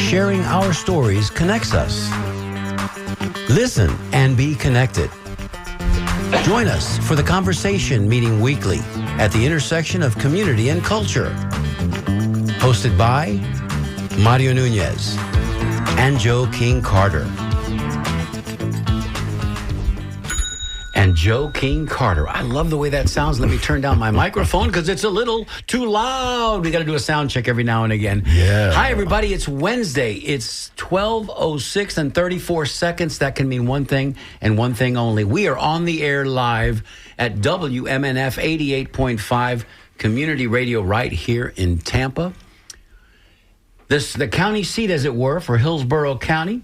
sharing our stories connects us. Listen and be connected. Join us for the conversation meeting weekly at the intersection of community and culture. Hosted by Mario Nunez and Joe King Carter. And Joe King Carter. I love the way that sounds. Let me turn down my microphone because it's a little too loud. We got to do a sound check every now and again. Yeah. Hi, everybody. It's Wednesday. It's 12:06 and 34 seconds. That can mean one thing and one thing only. We are on the air live at WMNF 88.5 Community Radio right here in Tampa. The county seat, as it were, for Hillsborough County.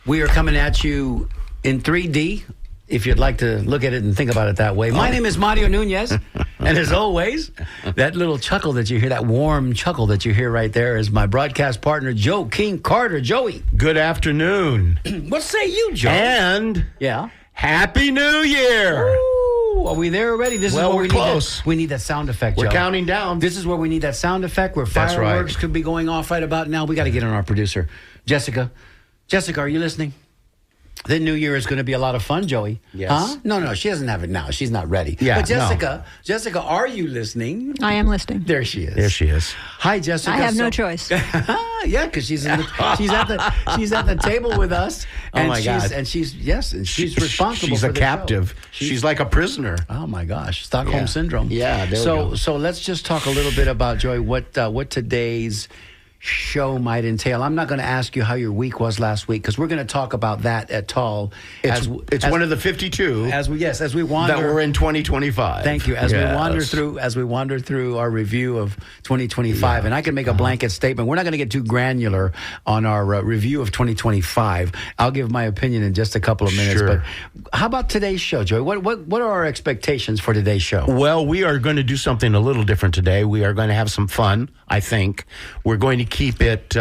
We are coming at you in 3D. If you'd like to look at it and think about it that way. My name is Mario Nunez, and as always, that little chuckle that you hear, that warm chuckle that you hear right there is my broadcast partner, Joe King Carter. Joey. Good afternoon. What say you, Joe? And yeah, Happy New Year. Ooh, are we there already? This is where we're close. We need that sound effect, We're Joe. counting down. This is where we need that sound effect, where That's fireworks right. could be going off right about now. We got to get on our producer, Jessica. Jessica, are you listening? The new year is going to be a lot of fun, Joey. Yes. Huh? No, she doesn't have it now. She's not ready. Yeah, but Jessica, are you listening? I am listening. There she is. There she is. Hi, Jessica. I have no choice. Yeah, because she's at the table with us. Oh, And my God. And she's responsible. She's for a the captive. show. She's like a prisoner. Oh my gosh, Stockholm Yeah. syndrome. Yeah, there we go. So let's just talk a little bit about, Joy, what today's show might entail. I'm not going to ask you how your week was last week because we're going to talk about that at all. It's one of the 52 as we wander that we're in 2025. Thank you. As Yes. we wander through our review of 2025, and I can make a blanket statement. We're not going to get too granular on our review of 2025. I'll give my opinion in just a couple of minutes. Sure. But how about today's show, Joey? What are our expectations for today's show? Well, we are going to do something a little different today. We are going to have some fun, I think. We're going to keep it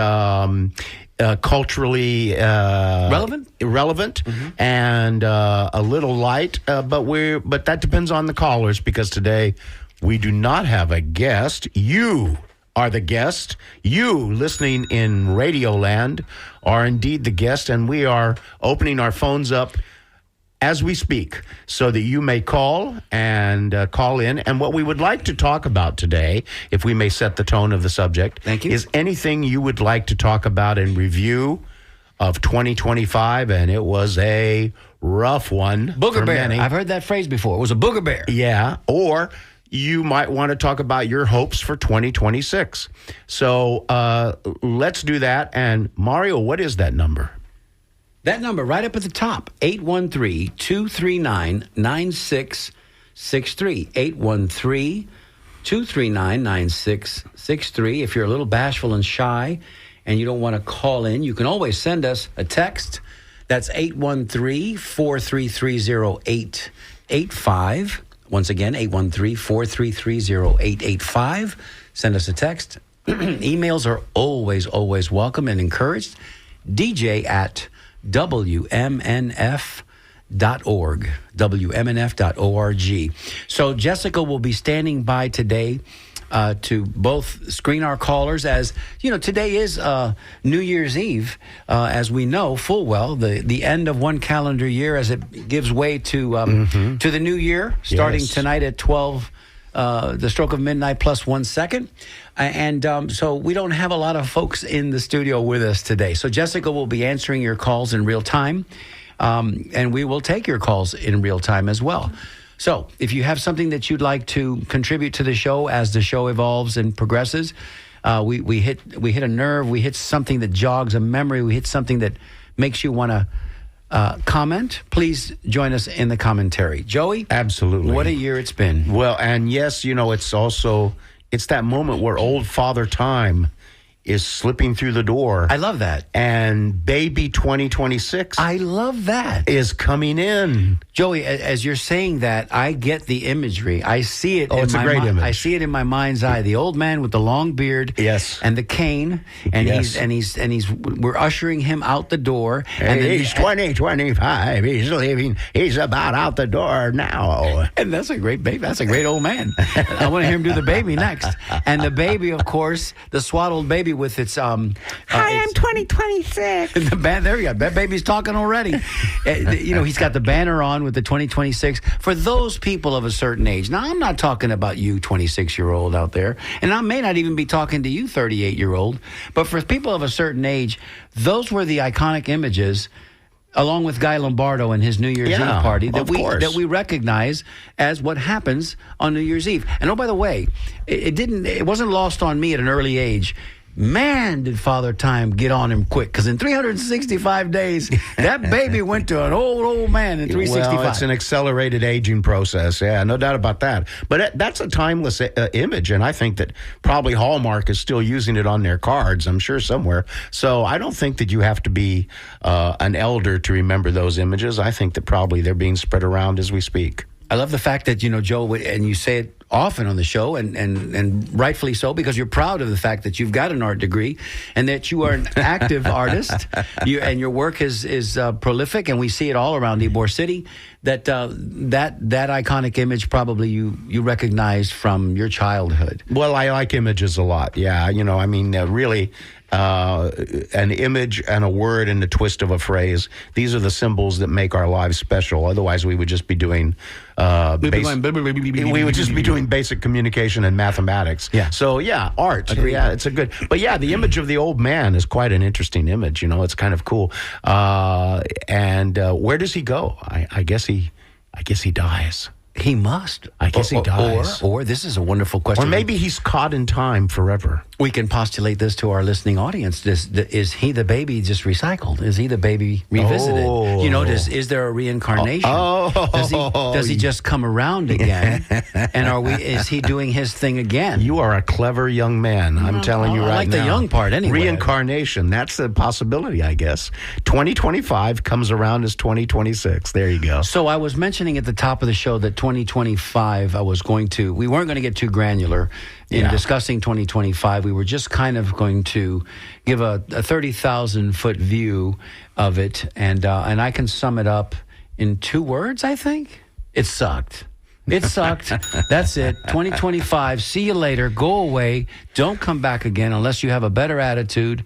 culturally relevant and a little light, but that depends on the callers because today we do not have a guest. You are the guest. You listening in Radio Land are indeed the guest, and we are opening our phones up as we speak, so that you may call and call in. And what we would like to talk about today, if we may set the tone of the subject, Thank you. is anything you would like to talk about in review of 2025. And it was a rough one. Booger for bear. many. I've heard that phrase before. It was a booger bear. Yeah, or you might want to talk about your hopes for 2026. So let's do that. And Mario, what is that number? That number right up at the top, 813-239-9663. 813-239-9663. If you're a little bashful and shy and you don't want to call in, you can always send us a text. That's 813-433-0885. Once again, 813-433-0885. Send us a text. Emails are always, always welcome and encouraged. DJ at WMNF.org. WMNF.org. So Jessica will be standing by today to both screen our callers. As you know, today is New Year's Eve, as we know full well, the end of one calendar year as it gives way to the new year, starting Yes. tonight at 12. The stroke of midnight plus 1 second. And so we don't have a lot of folks in the studio with us today. So Jessica will be answering your calls in real time. And we will take your calls in real time as well. So if you have something that you'd like to contribute to the show as the show evolves and progresses, we hit a nerve, we hit something that jogs a memory, we hit something that makes you want to comment, please join us in the commentary. Joey? Absolutely. What a year it's been. Well, and yes, it's that moment where old Father Time is slipping through the door. I love that. And baby 2026 I love that. is coming in. Joey, as you're saying that, I get the imagery. I see it. It's a great image. I see it in my mind's eye. The old man with the long beard, Yes. and the cane, and Yes. we're ushering him out the door. And then He's 2025. He's leaving. He's about out the door now. And that's a great baby. That's a great old man. I want to hear him do the baby next. And the baby, of course, the swaddled baby with its Hi, I'm 2026. the there you go. That baby's talking already. He's got the banner on with the 2026 for those people of a certain age. Now, I'm not talking about you, 26-year-old out there, and I may not even be talking to you, 38-year-old. But for people of a certain age, those were the iconic images, along with Guy Lombardo and his New Year's Eve party, that we recognize as what happens on New Year's Eve. And oh, by the way, it wasn't lost on me at an early age. Man, did Father Time get on him quick, because in 365 days, that baby went to an old man in 365. Well, it's an accelerated aging process. Yeah, no doubt about that. But that's a timeless image, and I think that probably Hallmark is still using it on their cards, I'm sure somewhere. So I don't think that you have to be an elder to remember those images. I think that probably they're being spread around as we speak. I love the fact that, Joe, and you say it often on the show, and rightfully so, because you're proud of the fact that you've got an art degree and that you are an active artist, and your work is prolific, and we see it all around Ybor City. That iconic image probably you recognized from your childhood. Well, I like images a lot. Yeah, really. An image and a word and the twist of a phrase. These are the symbols that make our lives special. Otherwise, we would just be doing we would just be doing basic communication and mathematics. Yeah. So art. Agreed. Yeah, it's a good. But the image of the old man is quite an interesting image. It's kind of cool. And where does he go? I guess he dies. He must. I guess he dies. Or this is a wonderful question. Or maybe he's caught in time forever. We can postulate this to our listening audience. Is he the baby just recycled? Is he the baby revisited? Oh. Is there a reincarnation? Does he just come around again? And is he doing his thing again? You are a clever young man. I'm telling you right now. I like the young part anyway. Reincarnation. That's the possibility, I guess. 2025 comes around as 2026. There you go. So I was mentioning at the top of the show that 2025, we weren't going to get too granular in discussing 2025. We were just kind of going to give a 30,000-foot view of it, and I can sum it up in 2 words, I think. It sucked. It sucked. That's it. 2025, see you later. Go away. Don't come back again unless you have a better attitude.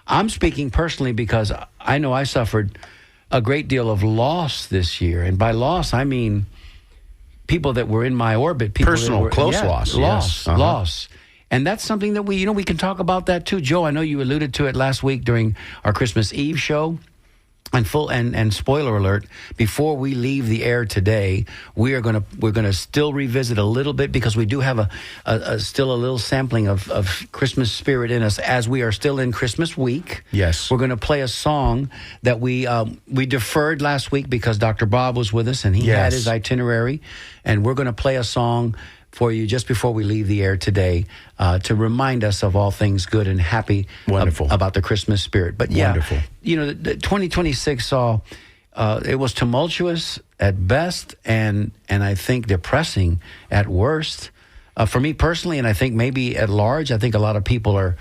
I'm speaking personally because I know I suffered a great deal of loss this year, and by loss, I mean people that were in my orbit. Personal, close loss. Loss. And that's something that we can talk about that too. Joe, I know you alluded to it last week during our Christmas Eve show. And spoiler alert, before we leave the air today, we're gonna still revisit a little bit, because we do have still a little sampling of Christmas spirit in us as we are still in Christmas week. Yes. We're gonna play a song that we deferred last week because Dr. Bob was with us and he had his itinerary, and we're gonna play a song for you just before we leave the air today to remind us of all things good and happy about the Christmas spirit. But wonderful. The 2026 saw it was tumultuous at best and I think depressing at worst. For me personally, and I think maybe at large, I think a lot of people are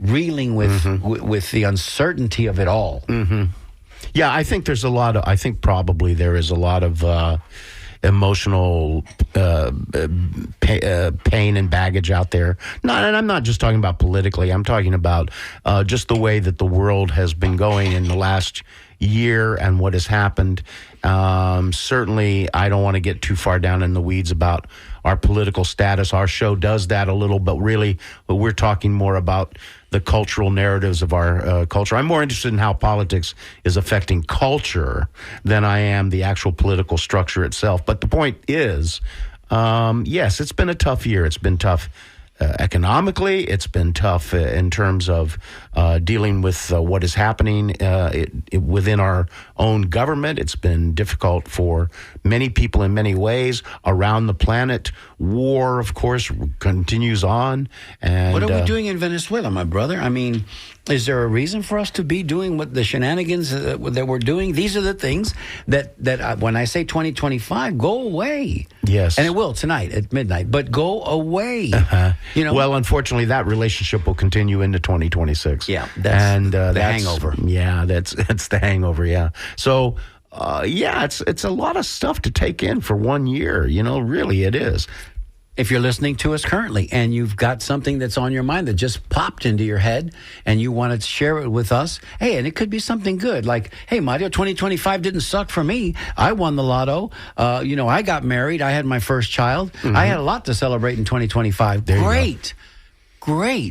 reeling with the uncertainty of it all. Mm-hmm. Yeah, I think probably there is a lot of emotional pain and baggage out there. And I'm not just talking about politically. I'm talking about just the way that the world has been going in the last year and what has happened. Certainly, I don't want to get too far down in the weeds about our political status. Our show does that a little, but we're talking more about the cultural narratives of our culture. I'm more interested in how politics is affecting culture than I am the actual political structure itself. But the point is, yes, it's been a tough year. It's been tough economically. It's been tough in terms of dealing with what is happening within our own government. It's been difficult for many people in many ways around the planet. War, of course, continues on. And what are we doing in Venezuela, my brother? I mean, is there a reason for us to be doing what the shenanigans that we're doing? These are the things that when I say 2025, go away. Yes. And it will tonight at midnight, but go away. Well, unfortunately, that relationship will continue into 2026. Yeah, that's the hangover. Yeah, that's the hangover, yeah. So, it's a lot of stuff to take in for 1 year. Really, it is. if you're listening to us currently and you've got something that's on your mind that just popped into your head and you want to share it with us, hey, and it could be something good. Like, hey, Mario, 2025 didn't suck for me. I won the lotto. I got married. I had my first child. I had a lot to celebrate in 2025. Great.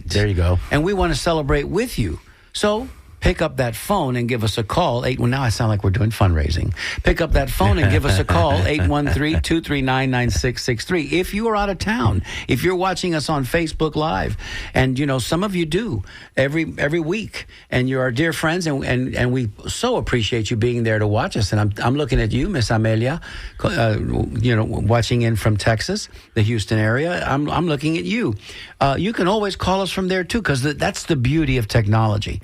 There you go. And we want to celebrate with you. So pick up that phone and give us a call. Now I sound like we're doing fundraising. Pick up that phone and give us a call, 813-239-9663. If you are out of town, if you're watching us on Facebook Live, and, some of you do every week, and you're our dear friends, and we so appreciate you being there to watch us. And I'm looking at you, Miss Amelia, watching in from Texas, the Houston area. I'm looking at you. You can always call us from there, too, because that's the beauty of technology,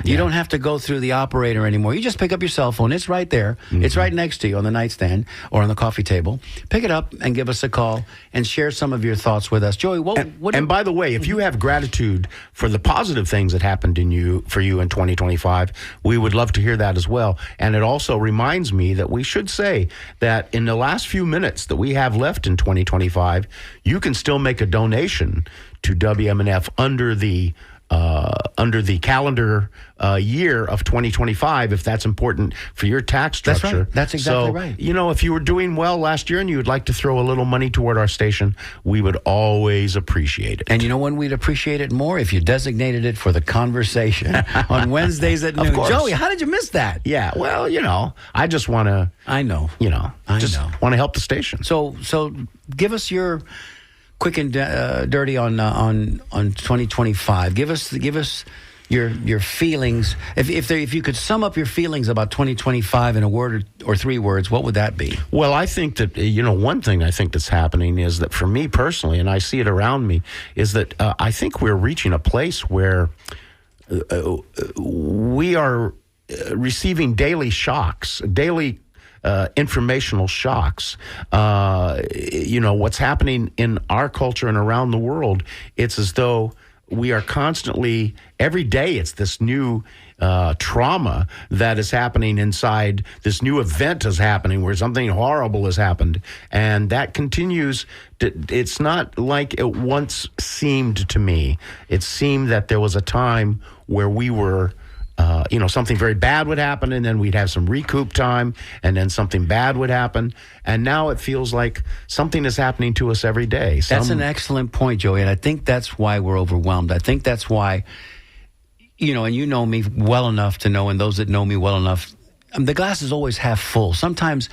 You don't have to go through the operator anymore. You just pick up your cell phone. It's right there. It's right next to you on the nightstand or on the coffee table. Pick it up and give us a call and share some of your thoughts with us. Joey, and by the way, if you have gratitude for the positive things that happened for you in 2025, we would love to hear that as well. And it also reminds me that we should say that in the last few minutes that we have left in 2025, you can still make a donation to WMNF under the calendar year of 2025, if that's important for your tax structure. That's right. That's exactly right. If you were doing well last year and you would like to throw a little money toward our station, we would always appreciate it. And you know when we'd appreciate it more? If you designated it for the conversation on Wednesdays at noon. Of course. Joey, how did you miss that? Yeah, well, I just want to... I know. Want to help the station. So give us your... quick and dirty on 2025. Give us your feelings. If you could sum up your feelings about 2025 in a word or 3 words, what would that be? Well, I think that one thing I think that's happening is that for me personally, and I see it around me, is that I think we're reaching a place where we are receiving daily shocks, informational shocks. What's happening in our culture and around the world, it's as though we are constantly, every day, it's this new trauma that is happening inside, this new event is happening where something horrible has happened. And that continues. It's not like it once seemed to me. It seemed that there was a time where we were... something very bad would happen, and then we'd have some recoup time, and then something bad would happen. And now it feels like something is happening to us every day. That's an excellent point, Joey, and I think that's why we're overwhelmed. I think that's why, and you know me well enough to know, and those that know me well enough, the glass is always half full. Sometimes...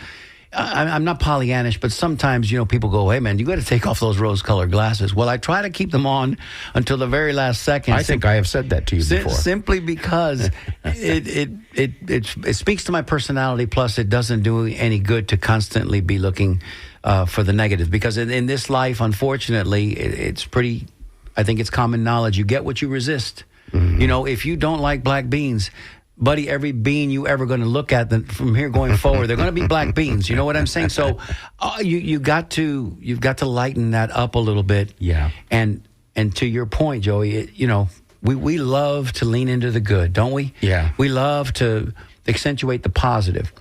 I'm not Pollyannish, but sometimes, people go, hey, man, you got to take off those rose-colored glasses. Well, I try to keep them on until the very last second. I think I have said that to you before. Simply because it speaks to my personality, plus it doesn't do any good to constantly be looking for the negative. Because in this life, unfortunately, it's pretty, I think it's common knowledge. You get what you resist. Mm-hmm. If you don't like black beans... buddy, every bean you ever going to look at from here going forward, they're going to be black beans. You know what I'm saying? So you've got to lighten that up a little bit. Yeah. And to your point, Joey, we love to lean into the good, don't we? Yeah. We love to accentuate the positive.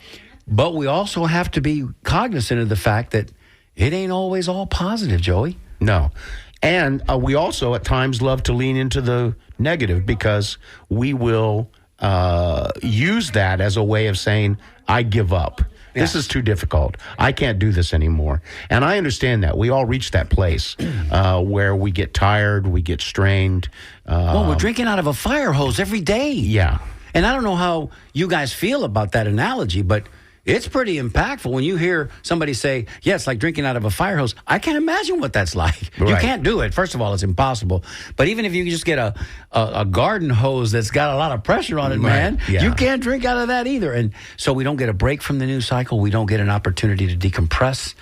But we also have to be cognizant of the fact that it ain't always all positive, Joey. No. And we also at times love to lean into the negative because we will... use that as a way of saying, I give up. Yeah. This is too difficult. I can't do this anymore. And I understand that. We all reach that place where we get tired, we get strained. We're drinking out of a fire hose every day. Yeah. And I don't know how you guys feel about that analogy, but it's pretty impactful when you hear somebody say, yeah, it's like drinking out of a fire hose. I can't imagine what that's like. Right. You can't do it. First of all, it's impossible. But even if you just get a garden hose that's got a lot of pressure on it, man, you can't drink out of that either. And so we don't get a break from the news cycle. We don't get an opportunity to decompress.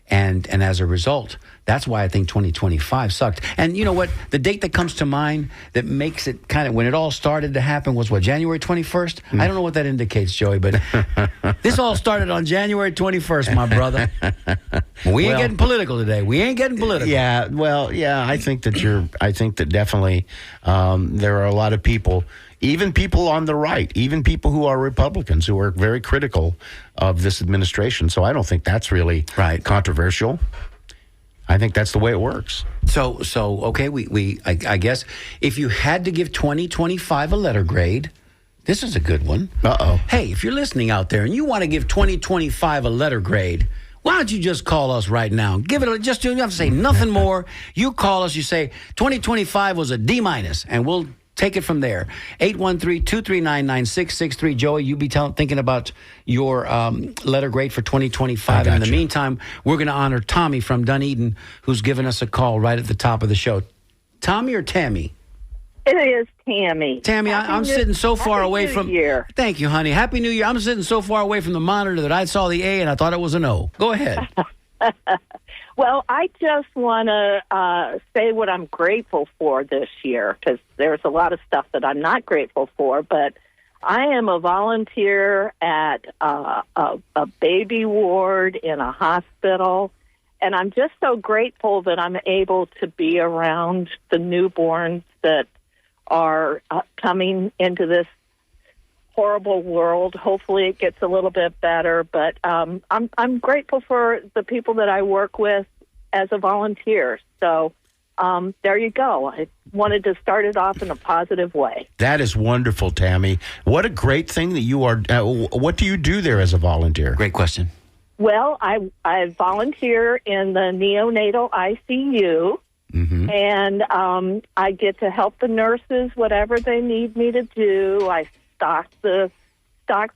And as a result, that's why I think 2025 sucked. And you know what? The date that comes to mind that makes it kind of, when it all started to happen was what, January 21st? I don't know what that indicates, Joey, but this all started on January 21st, my brother. We ain't getting political today. We ain't getting political. Yeah, well, yeah, I think that definitely there are a lot of people, even people on the right, even people who are Republicans who are very critical of this administration. So I don't think that's really controversial. I think that's the way it works. So okay, I guess if you had to give 2025 a letter grade, this is a good one. Uh-oh. Hey, if you're listening out there and you want to give 2025 a letter grade, why don't you just call us right now? Give it just you don't have to say nothing more. You call us, you say 2025 was a D-, and we'll take it from there. 813-239-9663. Joey, you be thinking about your letter grade for 2025. And in the meantime, we're going to honor Tommy from Dunedin, who's given us a call right at the top of the show. Tommy or Tammy? It is Tammy. Tammy, I'm sitting so far away from... Year. Thank you, honey. Happy New Year. I'm sitting so far away from the monitor that I saw the A and I thought it was an O. Go ahead. Well, I just want to say what I'm grateful for this year, because there's a lot of stuff that I'm not grateful for, but I am a volunteer at a baby ward in a hospital, and I'm just so grateful that I'm able to be around the newborns that are coming into this horrible world. Hopefully it gets a little bit better, but I'm grateful for the people that I work with as a volunteer. So there you go. I wanted to start it off in a positive way. That is wonderful, Tammy. What a great thing that you are. What do you do there as a volunteer? Great question. Well, I volunteer in the neonatal ICU. Mm-hmm. And I get to help the nurses, whatever they need me to do. I stock the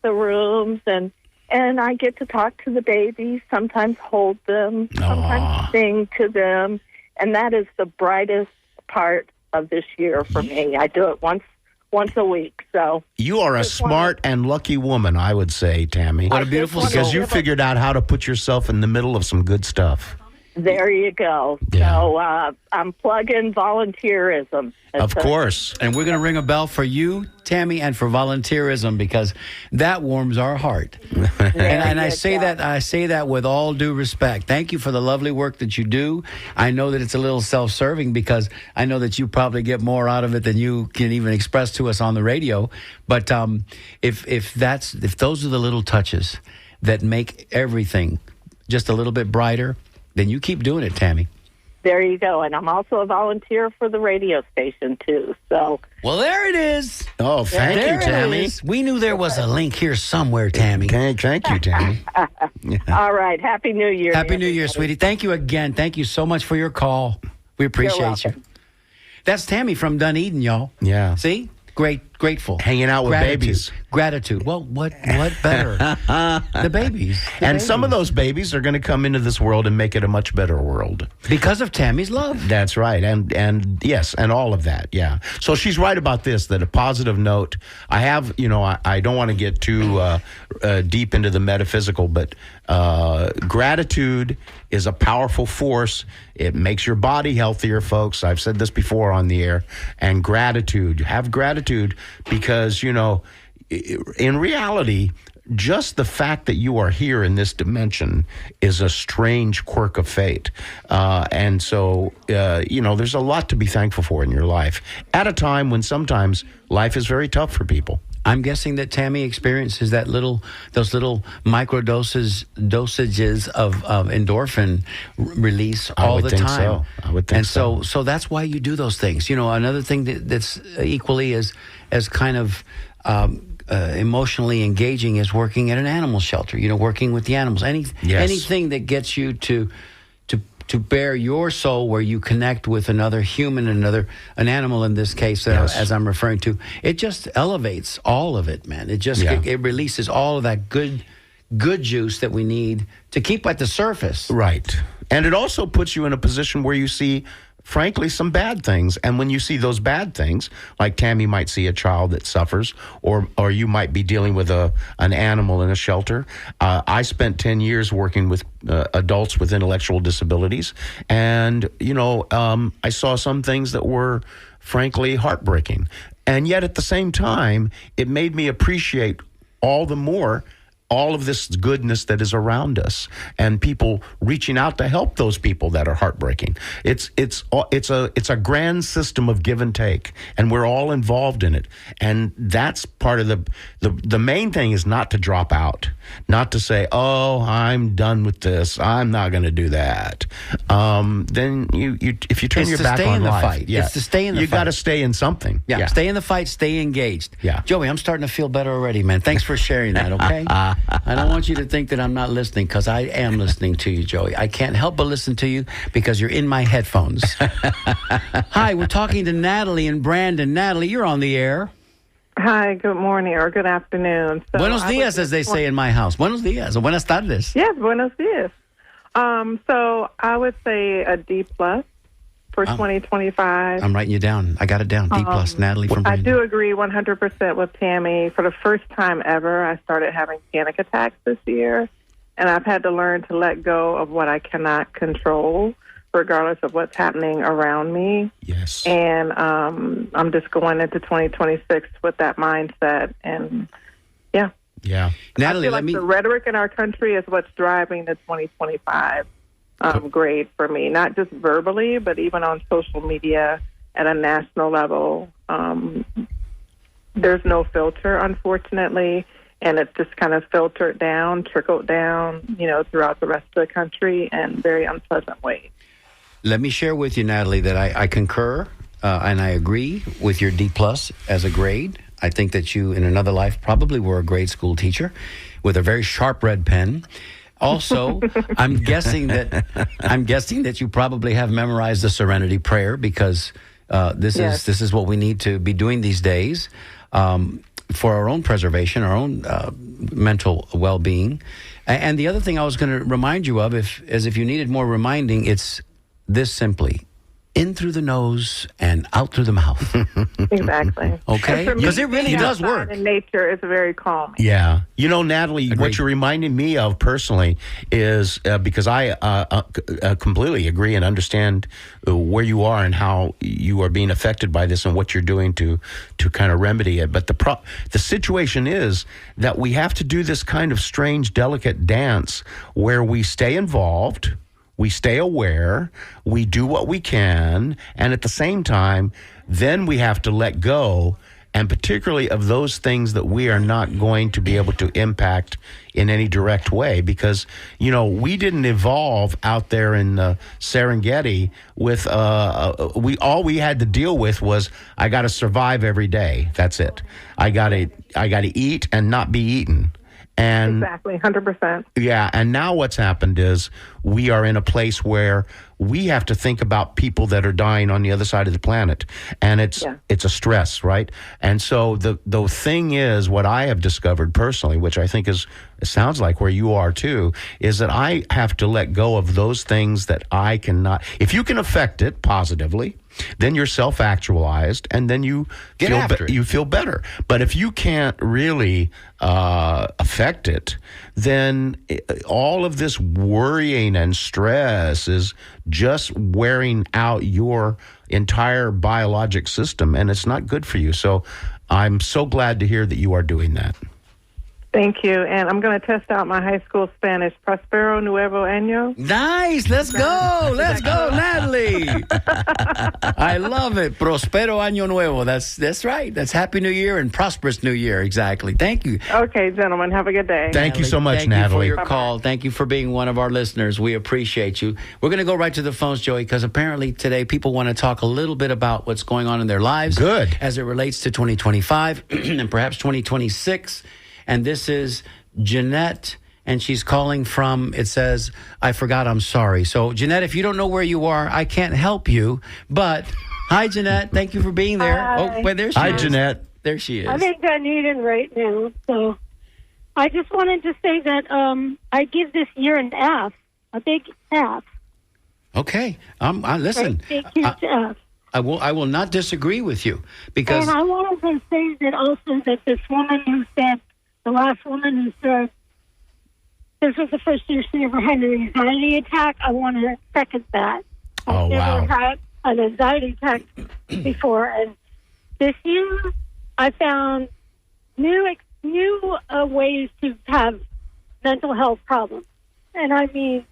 rooms, and I get to talk to the babies, sometimes hold them, sometimes sing to them. And that is the brightest part of this year for me. I do it once a week. So you are a smart and lucky woman, I would say, Tammy. What a beautiful soul. Because you figured out how to put yourself in the middle of some good stuff. There you go. Yeah. So I'm plugging volunteerism. Of course. And we're going to ring a bell for you, Tammy, and for volunteerism, because that warms our heart. and I say that with all due respect. Thank you for the lovely work that you do. I know that it's a little self-serving because I know that you probably get more out of it than you can even express to us on the radio. But if those are the little touches that make everything just a little bit brighter, then you keep doing it, Tammy. There you go. And I'm also a volunteer for the radio station, too. So, well, there it is. Oh, thank you, Tammy. We knew there was a link here somewhere, Tammy. Thank you, Tammy. Yeah. All right. Happy New Year. Happy New Year, sweetie. Thank you again. Thank you so much for your call. We appreciate you. That's Tammy from Dunedin, y'all. Yeah. See? Grateful. Hanging out with babies. Gratitude. Well, what better? The babies. Some of those babies are going to come into this world and make it a much better world. Because of Tammy's love. That's right. And yes, and all of that, yeah. So she's right about this, that a positive note. I have, I don't want to get too deep into the metaphysical, but gratitude is a powerful force. It makes your body healthier, folks. I've said this before on the air. And have gratitude because, in reality, just the fact that you are here in this dimension is a strange quirk of fate. And so, there's a lot to be thankful for in your life at a time when sometimes life is very tough for people. I'm guessing that Tammy experiences those little dosages of endorphin release all the time. So. I would think so. And so that's why you do those things. Another thing that's equally as kind of emotionally engaging is working at an animal shelter. Working with the animals. Anything that gets you to bare your soul, where you connect with another human, an animal in this case, as I'm referring to, it just elevates all of it, man. It just it releases all of that good juice that we need to keep at the surface. Right. And it also puts you in a position where you see, frankly, some bad things. And when you see those bad things, like Tammy might see a child that suffers, or you might be dealing with an animal in a shelter. I spent 10 years working with adults with intellectual disabilities. And, I saw some things that were, frankly, heartbreaking. And yet at the same time, it made me appreciate all the more all of this goodness that is around us, and people reaching out to help those people that are heartbreaking. It's a grand system of give and take, and we're all involved in it. And that's part of the main thing is not to drop out, not to say, "Oh, I'm done with this. I'm not going to do that." Then you if you turn your back on life, fight. yeah, it's to stay in the you fight. got to stay in something. Yeah, stay in the fight, stay engaged. Yeah. Joey, I'm starting to feel better already, man. Thanks for sharing that, okay? I don't want you to think that I'm not listening, because I am listening to you, Joey. I can't help but listen to you because you're in my headphones. Hi, we're talking to Natalie and Brandon. Natalie, you're on the air. Hi, good morning or good afternoon. So Buenos dias, as they say in my house. Buenos dias, o buenas tardes. Yes, buenos dias. So I would say a D plus for 2025. I'm writing you down. I got it down. D plus, Natalie from I Brandon. do agree 100% with Tammy. For the first time ever, I started having panic attacks this year, and I've had to learn to let go of what I cannot control, regardless of what's happening around me. Yes. And I'm just going into 2026 with that mindset, and yeah. Yeah. Natalie, I feel like the rhetoric in our country is what's driving the 2025 grade for me, not just verbally, but even on social media at a national level. There's no filter, unfortunately, and it's just kind of filtered down, trickled down, throughout the rest of the country in very unpleasant ways. Let me share with you, Natalie, that I concur and I agree with your D plus as a grade. I think that you, in another life, probably were a grade school teacher with a very sharp red pen. Also, I'm guessing that you probably have memorized the Serenity Prayer, because this is what we need to be doing these days for our own preservation, our own mental well-being. And the other thing I was going to remind you of, if you needed more reminding, it's this simply: in through the nose and out through the mouth. Exactly. Okay? Because it really does work. In nature, it's very calming. Yeah. Natalie, Agreed. what you're reminding me of personally is because I completely agree and understand where you are and how you are being affected by this and what you're doing to kind of remedy it. But the situation is that we have to do this kind of strange, delicate dance where we stay involved, we stay aware, we do what we can, and at the same time, then we have to let go, and particularly of those things that we are not going to be able to impact in any direct way, because, we didn't evolve out there in Serengeti with, all we had to deal with was, I got to survive every day. That's it. I got to eat and not be eaten. And exactly, 100%. Yeah, and now what's happened is we are in a place where we have to think about people that are dying on the other side of the planet, and it's a stress, right? And so the thing is, what I have discovered personally, which I think it sounds like where you are too, is that I have to let go of those things that I cannot. If you can affect it positively, then you're self-actualized, and then you feel better. But if you can't really affect it, then all of this worrying and stress is just wearing out your entire biologic system, and it's not good for you. So I'm so glad to hear that you are doing that. Thank you. And I'm going to test out my high school Spanish. Prospero Nuevo Año. Nice. Let's go. Let's go, Natalie. I love it. Prospero Año Nuevo. That's right. That's Happy New Year and Prosperous New Year. Exactly. Thank you. Okay, gentlemen. Have a good day. Thank you so much, Thank Natalie. you for your call. Thank you for being one of our listeners. We appreciate you. We're going to go right to the phones, Joey, because apparently today people want to talk a little bit about what's going on in their lives. Good. As it relates to 2025 and perhaps 2026. And this is Jeanette, and she's calling from, it says, I forgot, I'm sorry. So, Jeanette, if you don't know where you are, I can't help you. But, hi, Jeanette. Thank you for being there. Hi. Oh, wait, there she is. Hi, Jeanette. There she is. I'm in Dunedin right now, so I just wanted to say that I give this year an F, a big F. Okay. Listen. Big huge F. I will not disagree with you because And I wanted to say that also that this woman who said, the last woman who said this was the first year she ever had an anxiety attack, I want to second that. Oh, I've wow. never had an anxiety attack before, and this year I found new ways to have mental health problems. And I mean,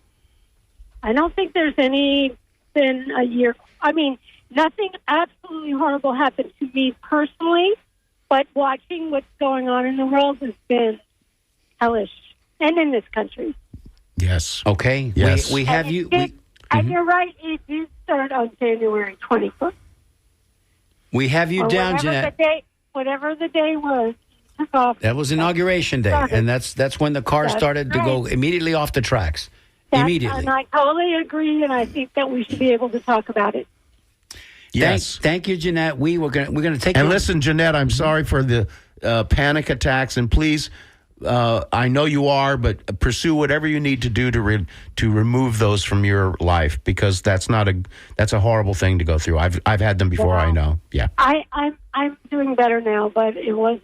I don't think there's been a year. I mean, nothing absolutely horrible happened to me personally, but watching what's going on in the world has been hellish, and in this country. Yes. Okay. Yes. We have you. And you're right, it did start on January 21st. We have you down, Jeanette. Whatever the day was, took off. That was Inauguration Day, and that's when the car started to go immediately off the tracks. Immediately. And I totally agree, and I think that we should be able to talk about it. Yes. Thank you, Jeanette. We're gonna take. And listen, Jeanette, I'm sorry for the panic attacks, and please, I know you are, but pursue whatever you need to do to remove those from your life, because that's a horrible thing to go through. I've had them before. I know. Yeah. I'm doing better now, but it was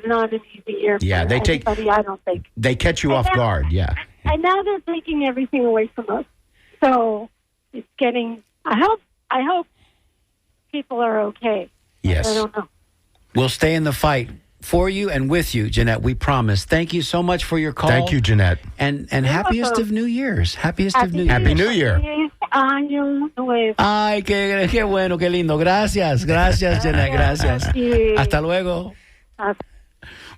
not an easy year. Yeah, for everybody, I don't think they catch you off guard. Yeah. And now they're taking everything away from us. So it's getting. I hope people are okay. Yes. I don't know. We'll stay in the fight for you and with you, Jeanette. We promise. Thank you so much for your call. Thank you, Jeanette. And happiest welcome. of New Years. Happiest of New Years. Happy New Year. Año nuevo. Ay, qué bueno, qué lindo. Gracias, Jeanette. Gracias. Hasta luego.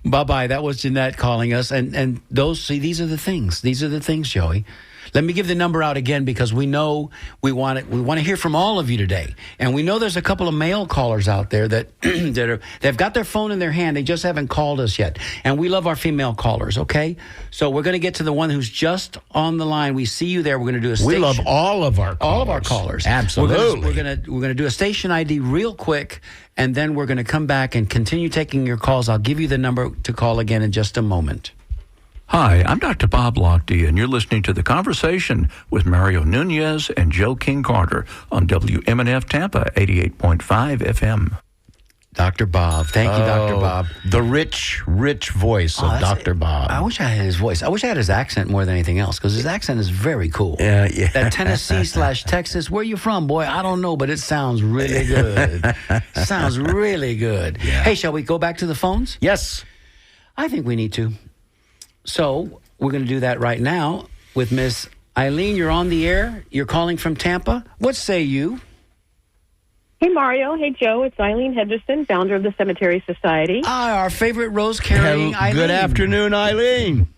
Bye-bye. That was Jeanette calling us. And these are the things. These are the things, Joey. Let me give the number out again, because we know we want to hear from all of you today. And we know there's a couple of male callers out there that they've got their phone in their hand. They just haven't called us yet. And we love our female callers, okay? So we're going to get to the one who's just on the line. We see you there. We're going to do a station. We love all of our callers. Absolutely. We're going to do a station ID real quick, and then we're going to come back and continue taking your calls. I'll give you the number to call again in just a moment. Hi, I'm Dr. Bob Lochte, and you're listening to The Conversation with Mario Nunez and Joe King Carter on WMNF Tampa 88.5 FM. Dr. Bob. Thank you, Dr. Bob. The rich voice of Dr. Bob. I wish I had his voice. I wish I had his accent more than anything else, because his accent is very cool. Yeah. That Tennessee/Texas, where you from, boy? I don't know, but it sounds really good. Sounds really good. Yeah. Hey, shall we go back to the phones? Yes. I think we need to. So we're going to do that right now with Miss Eileen. You're on the air. You're calling from Tampa. What say you? Hey, Mario. Hey, Joe. It's Eileen Henderson, founder of the Cemetery Society. Our favorite rose-carrying Eileen. Good afternoon, Eileen.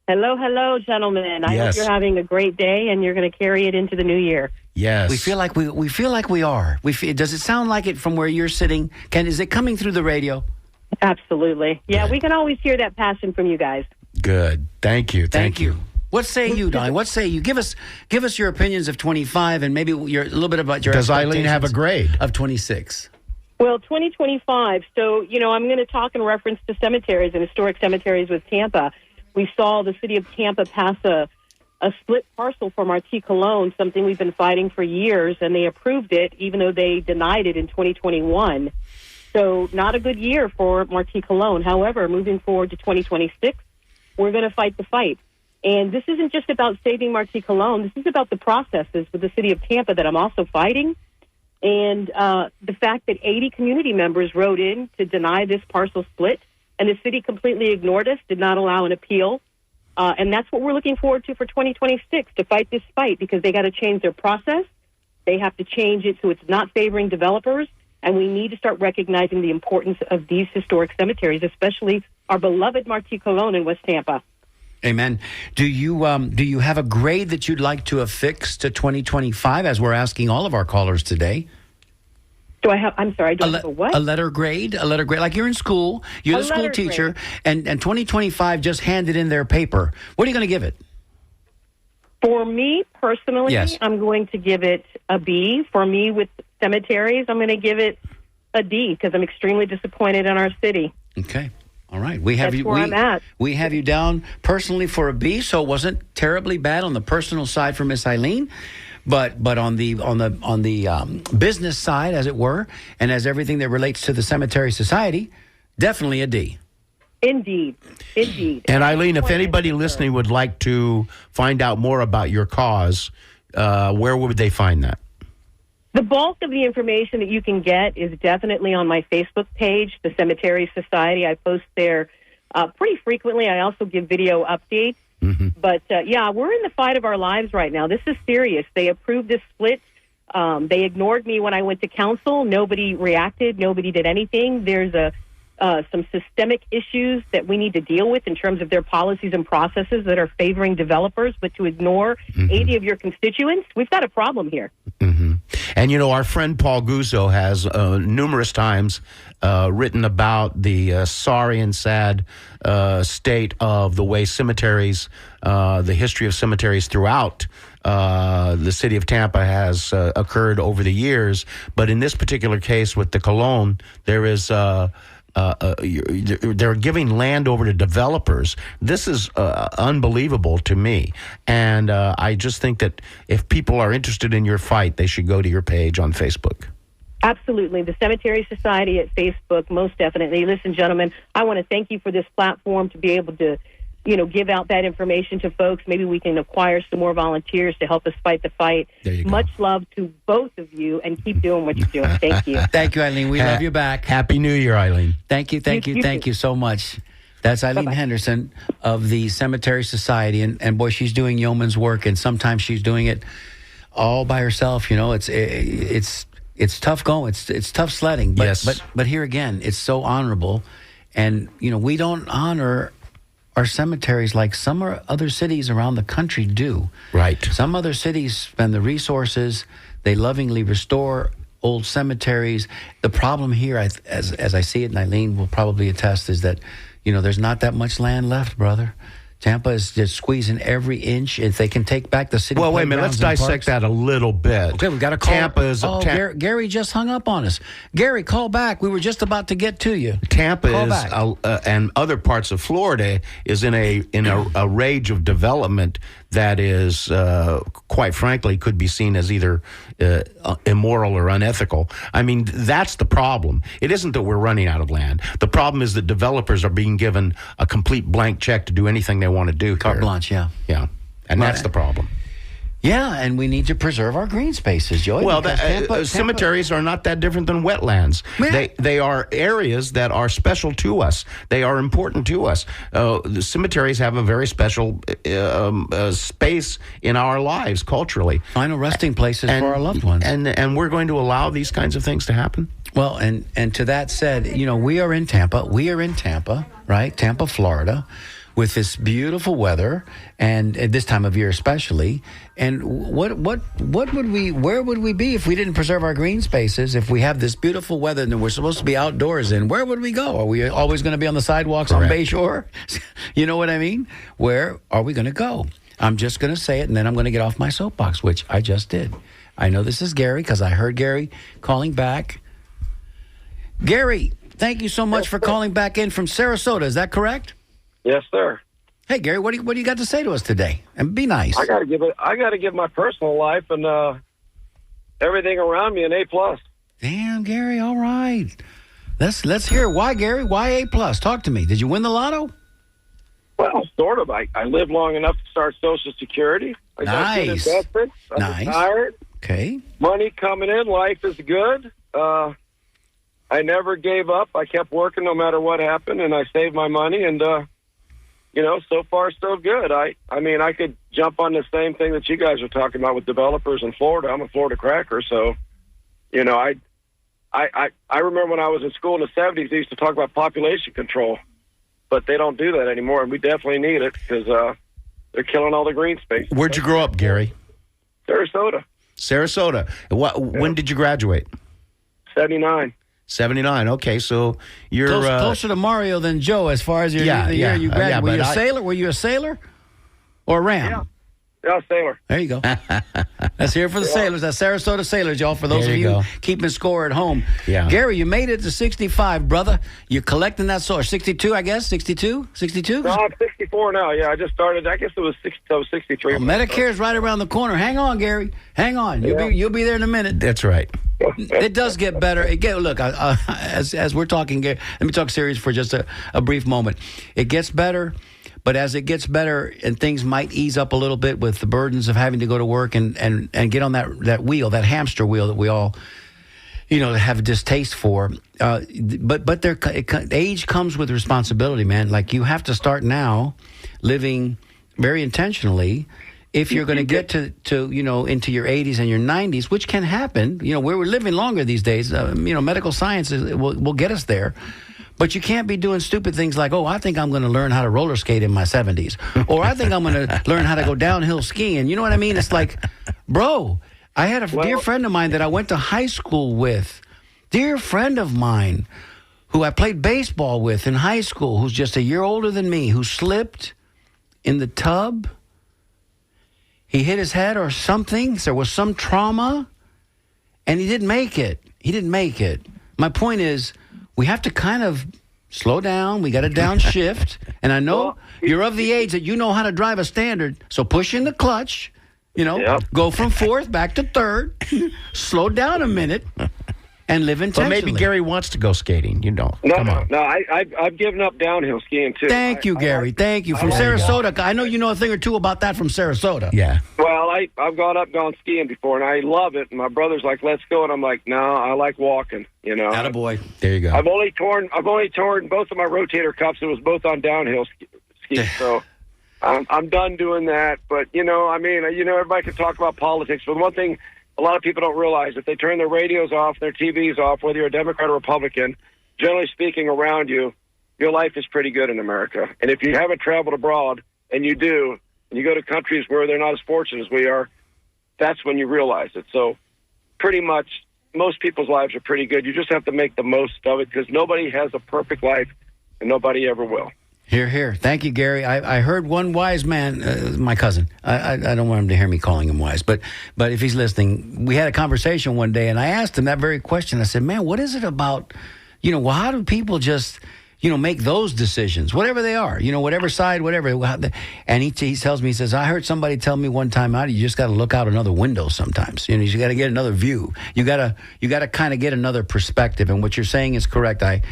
Hello, gentlemen. I hope you're having a great day, and you're going to carry it into the new year. Yes. We feel like we are. Does it sound like it from where you're sitting? Is it coming through the radio? Absolutely. Yeah, we can always hear that passion from you guys. Good. Thank you. Thank you. What say you, Donnie? What say you? Give us your opinions of 25, and maybe a little bit about your. Does Eileen have a grade of 26? Well, 2025. So I'm going to talk in reference to cemeteries and historic cemeteries with Tampa. We saw the city of Tampa pass a split parcel for Marti Colon, something we've been fighting for years, and they approved it, even though they denied it in 2021. So not a good year for Marti Colon. However, moving forward to 2026, we're going to fight the fight. And this isn't just about saving Marti Colon. This is about the processes with the city of Tampa that I'm also fighting. And the fact that 80 community members wrote in to deny this parcel split, and the city completely ignored us, did not allow an appeal. And that's what we're looking forward to for 2026, to fight this fight, because they got to change their process. They have to change it so it's not favoring developers. And we need to start recognizing the importance of these historic cemeteries, especially our beloved Marti Colon in West Tampa. Amen. Do you have a grade that you'd like to affix to 2025, as we're asking all of our callers today? Do I have a what? A letter grade? A letter grade. Like you're in school, you're the school teacher, and 2025 just handed in their paper. What are you going to give it? For me personally, Yes. I'm going to give it a B. For me with cemeteries, I'm going to give it a D, because I'm extremely disappointed in our city. Okay. All right. We have That's where I'm at. We have you down personally for a B, so it wasn't terribly bad on the personal side for Miss Eileen, but on the business side, as it were, and as everything that relates to the Cemetery Society, definitely a D. Indeed. And Eileen, if anybody listening would like to find out more about your cause, where would they find that? The bulk of the information that you can get is definitely on my Facebook page, the Cemetery Society. I post there pretty frequently. I also give video updates. But, yeah, we're in the fight of our lives right now. This is serious. They approved this split. They ignored me when I went to council. Nobody reacted. Nobody did anything. There's some systemic issues that we need to deal with in terms of their policies and processes that are favoring developers, but to ignore 80 of your constituents, we've got a problem here. And, you know, our friend Paul Guzzo has numerous times written about the sorry and sad state of the way cemeteries, the history of cemeteries throughout the city of Tampa has occurred over the years. But in this particular case with the Colon, there is... they're giving land over to developers. This is unbelievable to me. And I just think that if people are interested in your fight, they should go to your page on Facebook. Absolutely. The Cemetery Society at Facebook, most definitely. Listen, gentlemen, I want to thank you for this platform to be able to, you know, give out that information to folks. Maybe we can acquire some more volunteers to help us fight the fight. There you go. Much love to both of you, and keep doing what you're doing. Thank you. Thank you, Eileen. We love you back. Happy New Year, Eileen. Thank you so much. That's Eileen Henderson of the Cemetery Society, and boy, she's doing yeoman's work, and sometimes she's doing it all by herself. You know, it's tough going. It's tough sledding. But, Yes. but here again, it's so honorable, and you know, we don't honor our cemeteries like some other cities around the country do. Right. Some other cities spend the resources. They lovingly restore old cemeteries. The problem here, as I see it, and Eileen will probably attest, is that, you know, there's not that much land left, brother. Tampa is just squeezing every inch. If they can take back the city. Well, wait a minute. Let's dissect that a little bit. Okay, we got to call. Tampa is Gary just hung up on us. Gary, call back. We were just about to get to you. Tampa Call is back. and other parts of Florida is in a rage of development that is quite frankly could be seen as either immoral or unethical. I mean, that's the problem. It isn't that we're running out of land. The problem is that developers are being given a complete blank check to do anything they want to do. Carte blanche, yeah. Yeah. And Well, that's the problem. Yeah, and we need to preserve our green spaces, Joey. Well, because Tampa- cemeteries are not that different than wetlands. Yeah. They are areas that are special to us. They are important to us. The cemeteries have a very special space in our lives culturally. final resting places for our loved ones. And we're going to allow these kinds of things to happen? Well, and to that said, you know, we are in Tampa, right? Tampa, Florida, with this beautiful weather, and at this time of year especially. And where would we be if we didn't preserve our green spaces? If we have this beautiful weather and we're supposed to be outdoors in, where would we go? Are we always going to be on the sidewalks on Bayshore? You know what I mean? Where are we going to go? I'm just going to say it, and then I'm going to get off my soapbox, which I just did. I know this is Gary because I heard Gary calling back. Gary, thank you so much for calling back in from Sarasota. Is that correct? Yes, sir. Hey, Gary, what do you got to say to us today? And be nice. I got to give my personal life and everything around me an A+. Damn, Gary. All right. Let's hear why, Gary. Why A+? Talk to me. Did you win the lotto? Well, sort of. I lived long enough to start Social Security. I got good Nice. investments. I'm Nice. retired. Okay. Money coming in. Life is good. I never gave up. I kept working no matter what happened, and I saved my money. And you know, so far so good. I mean, I could jump on the same thing that you guys are talking about with developers in Florida. I'm a Florida cracker, so you know, I remember when I was in school in the 70s, they used to talk about population control, but they don't do that anymore, and we definitely need it because they're killing all the green space. Where'd you grow up, Gary? Sarasota. When did you graduate? 79. 79. Okay, so you're Closer to Mario than Joe as far as the year you graduated. Were you a sailor? Were you a sailor or a ram? Yeah, sailor. There you go. Let's hear it for the sailors. That's Sarasota Sailors, y'all, for those There of you you go. keeping score at home. Yeah. Gary, you made it to 65, brother. You're collecting that sort. 62, I guess? 62? 62? No, I'm 64 now. Yeah, I just started. I guess it was 63. Well, Medicare's right around the corner. Hang on, Gary. Hang on. You'll be there in a minute. That's right. It does get better. Look, as we're talking, Gary, let me talk serious for just a brief moment. It gets better, but as it gets better and things might ease up a little bit with the burdens of having to go to work and get on that wheel, that hamster wheel that we all, you know, have a distaste for. But age comes with responsibility, man. Like you have to start now living very intentionally, if you're going to get to into your 80s and your 90s, which can happen. We're living longer these days. Medical science will get us there. But you can't be doing stupid things like, I think I'm going to learn how to roller skate in my 70s. Or I think I'm going to learn how to go downhill skiing. You know what I mean? It's like, bro, I had a dear friend of mine that I went to high school with. Dear friend of mine who I played baseball with in high school, who's just a year older than me, who slipped in the tub. He hit his head or something. There was some trauma, and he didn't make it. My point is, we have to kind of slow down. We got to downshift. And I know you're of the age that you know how to drive a Standard, so push in the clutch, go from fourth back to third, slow down a minute, and live intentionally. Well, maybe Gary wants to go skating. No, I've given up downhill skiing, too. Thank you, Gary. Thank you. From Sarasota. I know you know a thing or two about that from Sarasota. Yeah. Well, I've gone skiing before, and I love it. And my brother's like, let's go. And I'm like, no, I like walking, Attaboy. There you go. I've only torn both of my rotator cuffs. It was both on downhill ski. So I'm done doing that. But, everybody can talk about politics. But one thing a lot of people don't realize, if they turn their radios off, their TVs off, whether you're a Democrat or Republican, generally speaking around you, your life is pretty good in America. And if you haven't traveled abroad, and you do, and you go to countries where they're not as fortunate as we are, that's when you realize it. So pretty much most people's lives are pretty good. You just have to make the most of it, because nobody has a perfect life, and nobody ever will. Hear, hear. Thank you, Gary. I heard one wise man, my cousin. I don't want him to hear me calling him wise, but if he's listening, we had a conversation one day, and I asked him that very question. I said, man, what is it about, how do people just, make those decisions, whatever they are, whatever side, whatever. And he tells me, he says, I heard somebody tell me one time out, you just got to look out another window sometimes. You got to get another view. You got to kind of get another perspective. And what you're saying is correct. I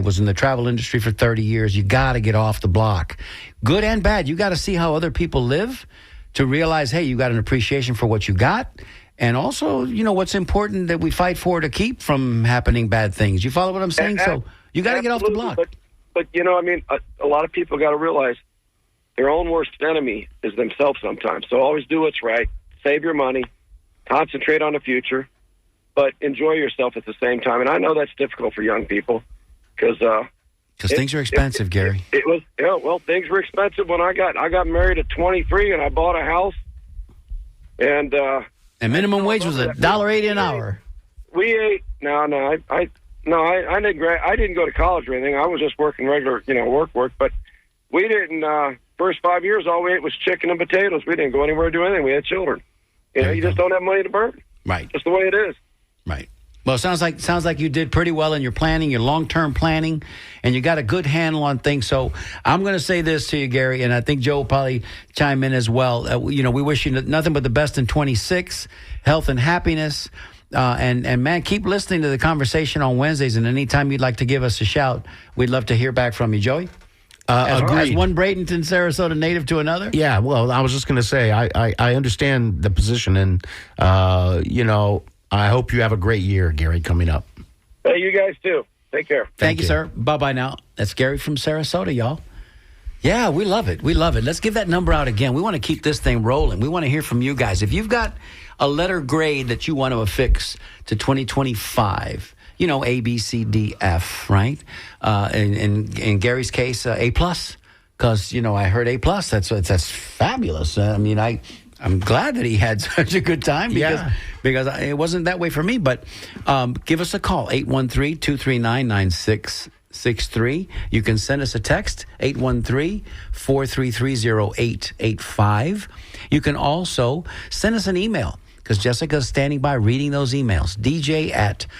was in the travel industry for 30 years. You got to get off the block. Good and bad. You got to see how other people live to realize, hey, you got an appreciation for what you got. And also, what's important that we fight for to keep from happening bad things. You follow what I'm saying? So you got to get off the block. But a lot of people got to realize their own worst enemy is themselves sometimes. So always do what's right. Save your money. Concentrate on the future. But enjoy yourself at the same time. And I know that's difficult for young people because things are expensive, Gary. Things were expensive when I got married at 23 and I bought a house. And minimum wage was $1.80 an hour. We ate. I didn't go to college or anything. I was just working regular, work. But we didn't. First 5 years, all we ate was chicken and potatoes. We didn't go anywhere to do anything. We had children. You just don't have money to burn. Right. Just the way it is. Right. Well, it sounds like you did pretty well in your planning, your long-term planning, and you got a good handle on things. So I'm going to say this to you, Gary, and I think Joe will probably chime in as well. We wish you nothing but the best in 26, health and happiness. And man, keep listening to the conversation on Wednesdays, and anytime you'd like to give us a shout, we'd love to hear back from you, Joey. As one Bradenton, Sarasota native to another? Yeah, well, I was just going to say, I understand the position, and, I hope you have a great year, Gary, coming up. Hey, you guys too. Take care. Thank you, sir. Bye-bye now. That's Gary from Sarasota, y'all. Yeah, we love it. We love it. Let's give that number out again. We want to keep this thing rolling. We want to hear from you guys. If you've got a letter grade that you want to affix to 2025, A, B, C, D, F, right? In Gary's case, A+, because, I heard A+. That's fabulous. I'm glad that he had such a good time because it wasn't that way for me. But give us a call, 813-239-9663. You can send us a text, 813-433-0885. You can also send us an email, because Jessica's standing by reading those emails, dj@wmnf.org.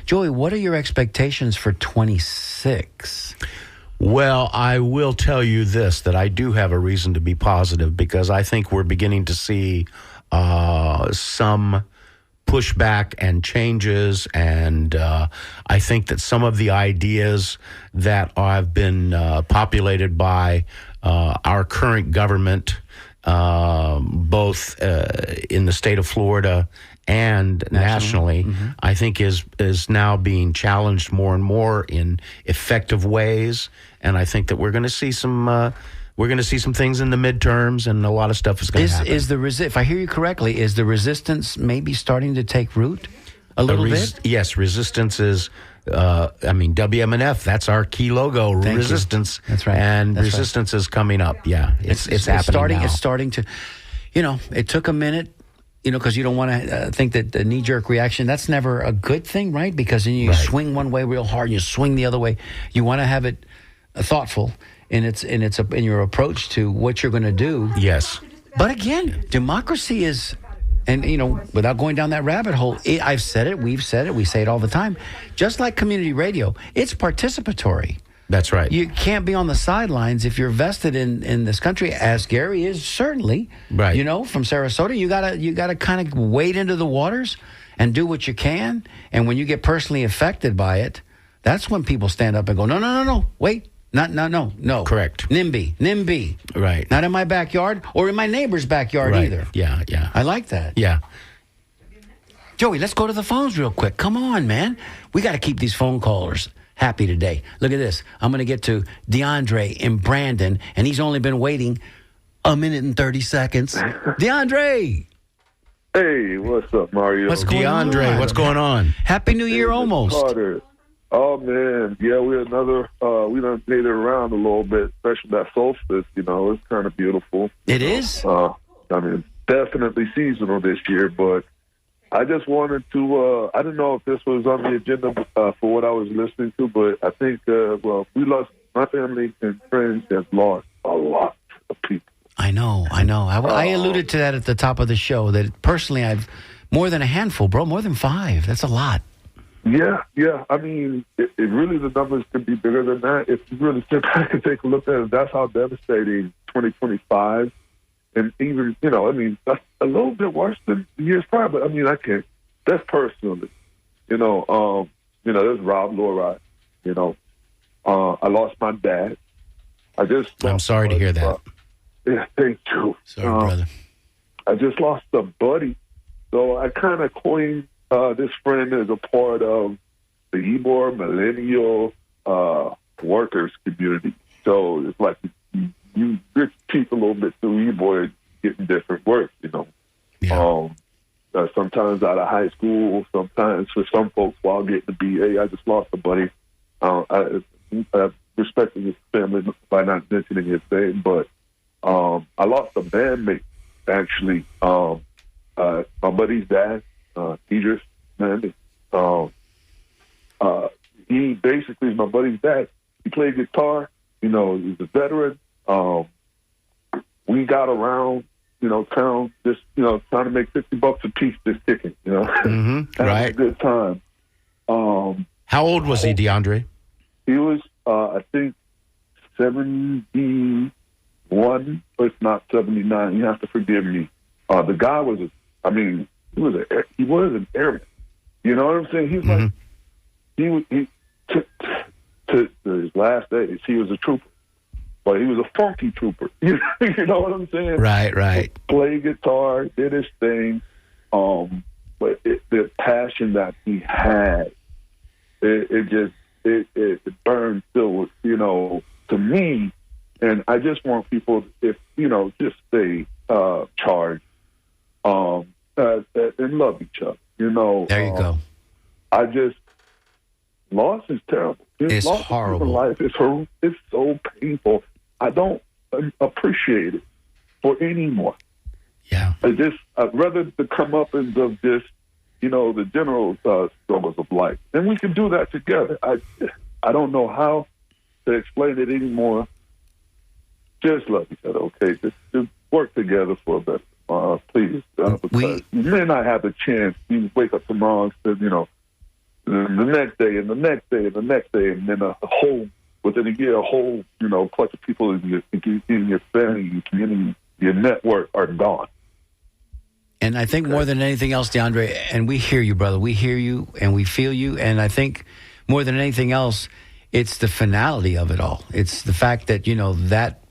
Joey, what are your expectations for 26? Well, I will tell you this, that I do have a reason to be positive, because I think we're beginning to see some pushback and changes, and I think that some of the ideas that have been populated by our current government both in the state of Florida and nationally, I think is now being challenged more and more in effective ways. And I think that we're going to see some things in the midterms, and a lot of stuff is going to happen. If I hear you correctly, is the resistance maybe starting to take root a little bit? Yes, resistance is. WMNF, that's our key logo, resistance. That's right. And resistance is coming up. Yeah, it's happening now. It's starting to, it took a minute, because you don't want to think that the knee-jerk reaction, that's never a good thing, right? Because then you swing one way real hard, you swing the other way. You want to have it thoughtful in your approach to what you're going to do. Yes. But again, democracy is... And, without going down that rabbit hole, I've said it, we've said it, we say it all the time. Just like community radio, it's participatory. That's right. You can't be on the sidelines if you're vested in this country, as Gary is certainly. Right. From Sarasota, you gotta kind of wade into the waters and do what you can. And when you get personally affected by it, that's when people stand up and go, no, wait. No. Correct. NIMBY. Right. Not in my backyard or in my neighbor's backyard either. Yeah. I like that. Yeah. Joey, let's go to the phones real quick. Come on, man. We got to keep these phone callers happy today. Look at this. I'm going to get to DeAndre in Brandon, and he's only been waiting a minute and 30 seconds. DeAndre. Hey, what's up, Mario? What's going on? DeAndre, what's going on? Happy New Year almost. Carter. Oh, man. Yeah, we done made it around a little bit, especially that solstice. It's kind of beautiful. It is? Definitely seasonal this year, but I just wanted to, I don't know if this was on the agenda for what I was listening to, but I think, my family and friends have lost a lot of people. I know. I alluded to that at the top of the show, that personally I've more than a handful, bro, more than 5. That's a lot. Yeah. I mean, it really, the numbers could be bigger than that. If you really sit back and take a look at it, that's how devastating 2025. And even, that's a little bit worse than the years prior. But, I can't. That's personally. There's Rob Loride. I lost my dad. I'm sorry to hear that. Yeah, thank you. Sorry, brother. I just lost a buddy. So I kind of coined this friend as a part of the Ybor millennial workers community. So it's like you rich people a little bit through Ybor getting different work, Yeah. Sometimes out of high school, sometimes for some folks while getting a BA. I just lost a buddy. I respected his family by not mentioning his name, but I lost a bandmate, actually. My buddy's dad, Idris Mandy. He basically is my buddy's dad. He played guitar. He's a veteran. We got around, town, just, trying to make $50 a piece just kicking, Mm-hmm. Right. A good time. How old was he, DeAndre? He was, I think, 71, if not 79. You have to forgive me. The guy was, he was an airman. You know what I'm saying? He's like, he to his last days, he was a trooper. But he was a funky trooper. You know what I'm saying? Right. Played guitar, did his thing. But the passion that he had, it burned still, to me. And I just want people, just stay charged and love each other. There you go. Loss is terrible. It's loss horrible. In life. It's so painful. I don't appreciate it for anyone. Yeah. I'd rather the comeuppance of just, the general struggles of life. And we can do that together. I don't know how to explain it anymore. Just love each other, okay? Just work together for a better please. Because you may not have the chance. You wake up tomorrow and say, the next day and the next day and the next day, and then within a year, a whole, clutch of people in your family, your community, your network are gone. And I think more than anything else, DeAndre, and we hear you, brother. We hear you and we feel you. And I think more than anything else, it's the finality of it all. It's the fact that, that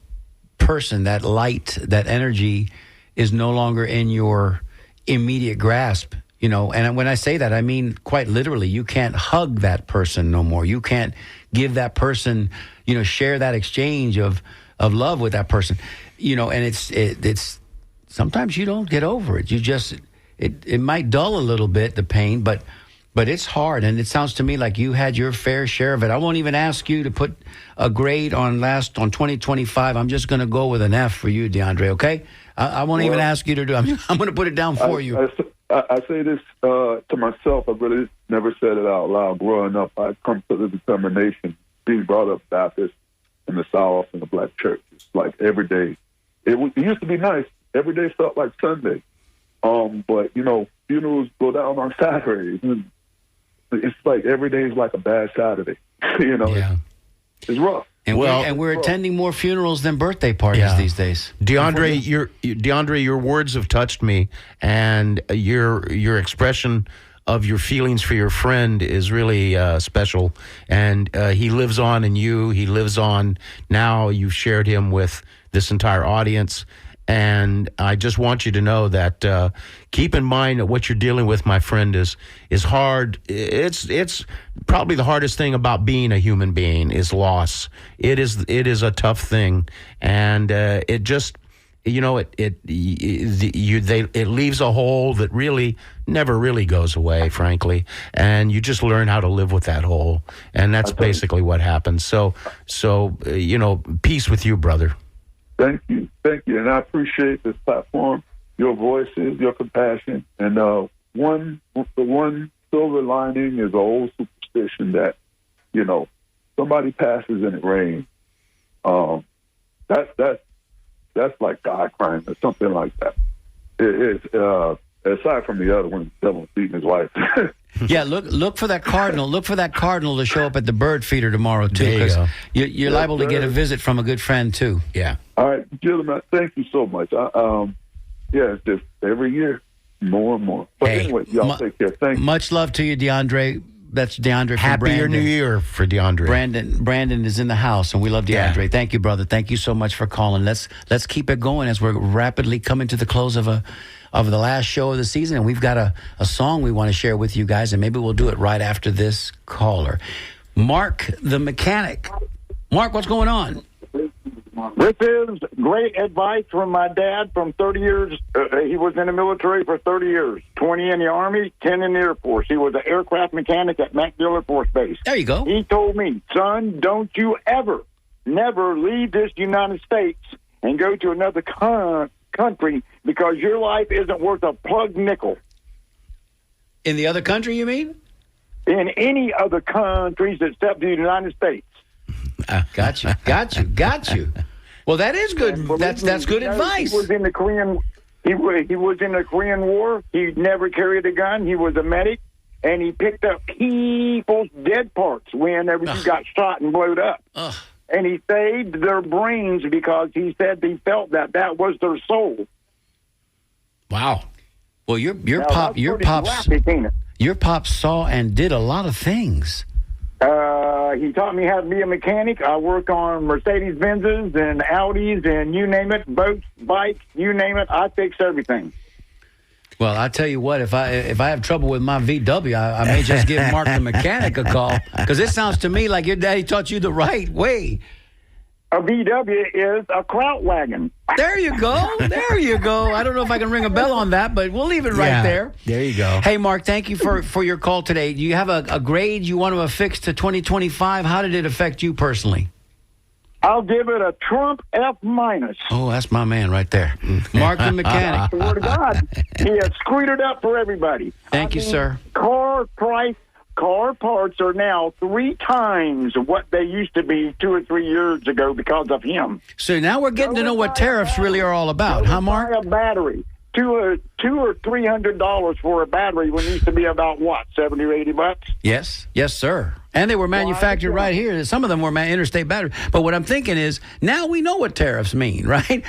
person, that light, that energy is no longer in your immediate grasp. You know, and when I say that, I mean quite literally. You can't hug that person no more. You can't give that person, you know, share that exchange of love with that person. You know, and it's sometimes you don't get over it. You just it might dull a little bit, the pain, but it's hard. And it sounds to me like you had your fair share of it. I won't even ask you to put a grade on 2025. I'm just going to go with an F for you, DeAndre. Okay, I won't even ask you to do. I'm going to put it down for you. I say this to myself. I really never said it out loud. Growing up, I come to the determination, being brought up Baptist in the South in the black church. It's like every day. It used to be nice. Every day felt like Sunday. But, you know, funerals go down on Saturdays. And it's like every day is like a bad Saturday. You know, it's rough. And we're attending more funerals than birthday parties these days. DeAndre, your words have touched me, and your expression of your feelings for your friend is really special. And he lives on in you. He lives on now. You've shared him with this entire audience. And I just want you to know that keep in mind that what you're dealing with, my friend, is hard. It's probably the hardest thing about being a human being is loss. It is a tough thing, and it just, you know, it leaves a hole that really never really goes away, frankly, and you just learn how to live with that hole, and that's basically what happens. So you know, peace with you, brother. Thank you. And I appreciate this platform, your voices, your compassion. And the one silver lining is an old superstition that, you know, somebody passes and it rains. That's like God crying or something like that. It's aside from the other one, the devil beating his wife. Yeah, look for that cardinal. Look for that cardinal to show up at the bird feeder tomorrow too, because you're liable to get a visit from a good friend too. Yeah. All right, gentlemen, thank you so much. It's just every year more and more. But anyway, y'all take care. Thank you. Much love to you, DeAndre. That's DeAndre from Happier Brandon. New Year for DeAndre. Brandon is in the house, and we love DeAndre. Yeah. Thank you, brother. Thank you so much for calling. Let's keep it going as we're rapidly coming to the close of the last show of the season, and we've got a song we want to share with you guys, and maybe we'll do it right after this caller. Mark the mechanic. Mark, what's going on? This is great advice from my dad from 30 years. He was in the military for 30 years, 20 in the Army, 10 in the Air Force. He was an aircraft mechanic at MacDill Air Force Base. There you go. He told me, son, don't you never leave this United States and go to another country because your life isn't worth a plug nickel. In the other country, you mean? In any other countries except the United States. Got you. Well, that is good. That's good advice. He was in the Korean. He was in the Korean War. He never carried a gun. He was a medic, and he picked up people's dead parts whenever you got shot and blowed up. And he saved their brains because he said he felt that was their soul. Wow. Well, your pops saw and did a lot of things. He taught me how to be a mechanic. I work on Mercedes-Benzes and Audis and you name it, boats, bikes, you name it. I fix everything. Well, I tell you what, if I have trouble with my VW, I may just give Mark the mechanic a call, because it sounds to me like your daddy taught you the right way. A VW is a kraut wagon. There you go. I don't know if I can ring a bell on that, but we'll leave it right there. There you go. Hey, Mark, thank you for your call today. Do you have a grade you want to affix to 2025? How did it affect you personally? I'll give it a Trump F-. Oh, that's my man right there. Mark the mechanic. Swear to God, he has screwed it up for everybody. Thank you, sir. Car parts are now 3 times what they used to be 2 or 3 years ago because of him. So now we're getting to know what tariffs really are all about, huh, Mark? Buy a battery. $200 or $300 for a battery when it used to be about what, $70 or $80? Yes, sir. And they were manufactured right here. Some of them were interstate batteries. But what I'm thinking is, now we know what tariffs mean, right?